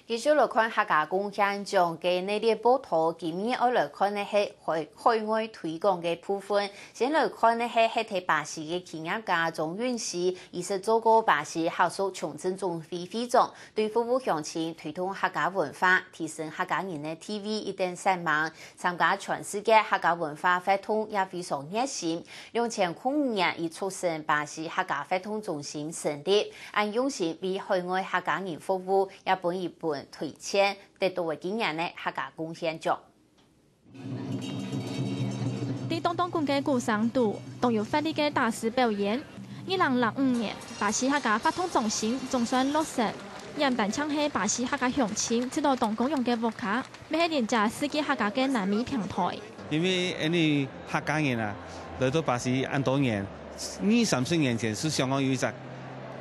繼續來看客家貢獻獎嘅內地報道，今年我來看呢係海外推廣嘅部分。先來看呢係喺巴西嘅企業家鍾允熙，伊是做過巴西客屬重振總會會長，對服務鄉親推動客家文化，提升客家人嘅 TV 一定聲望，參加全世界客家文化活動也非常熱心。2005年，已促成巴西客家活動中心成立，按用心為海外客家人服務，也本一本推薦得到嘅今年嘅客家貢獻獎。喺東東館嘅鼓聲度，都有發力嘅大師表演。2005年，巴西客家發通中心總算落實，原本唱係巴西客家鄉親知道東公用嘅舞卡，咪係連接世界客家嘅南美平台。因為啲客家人啊，來到巴西咁多年，20-30年前是香港有一隻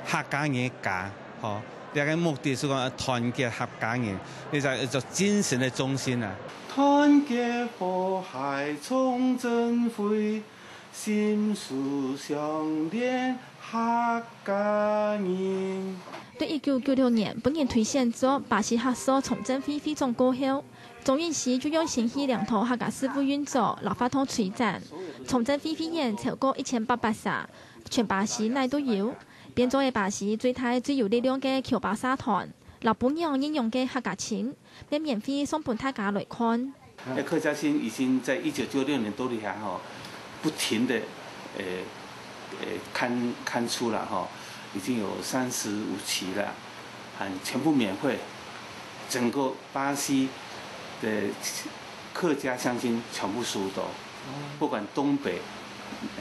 客家人家，嗬。第一個目的是講團結客家人，呢就精神嘅中心啊！團結河海重振會，心屬相連客家人。對1996年，本人推薦咗巴西客屬重振會會長過後，鍾允熙就用心去兩套客家師傅運作，立法通推展。重振會會員超過1800場，全巴西內都有。變咗係巴西最大最有力量嘅僑胞社團，老本樣應用嘅客家錢，俾免費送本大家來看。客家錢已經在1996年多里下不停的刊出了已經有35期了，全部免費，整個巴西的客家鄉親全部收到，不管東北、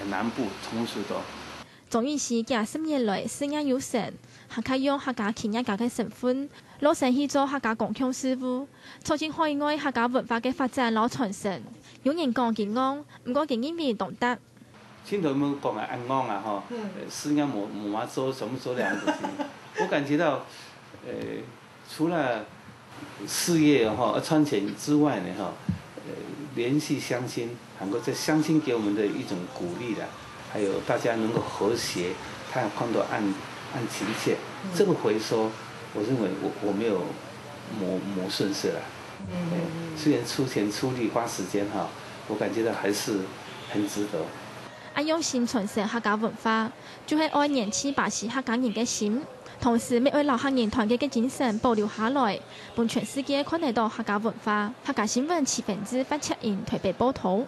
南部通收到。鍾允熙近10年來事業有成，還可以用客家企業家嘅身份，落成去做客家共享事務，促進海外客家文化嘅發展和傳承。有人講佢昂，唔過佢因為懂得。先頭冇講啊，昂啊事業冇話做，怎麼做兩個字？我感覺到，除了事業傳承之外呢聯繫鄉親，韓國在鄉親給我們的一種鼓勵啦。還有大家能夠和諧，他看到按情切，這個回收，我認為我沒有磨損失啦。雖然出錢出力花時間我感覺到還是很值得。按用心傳承客家文化，就係愛年輕巴西客家人嘅心，同時未為老客人團結嘅精神保留下來，讓全世界看得到客家文化。客家新聞7分之8切印台北報道。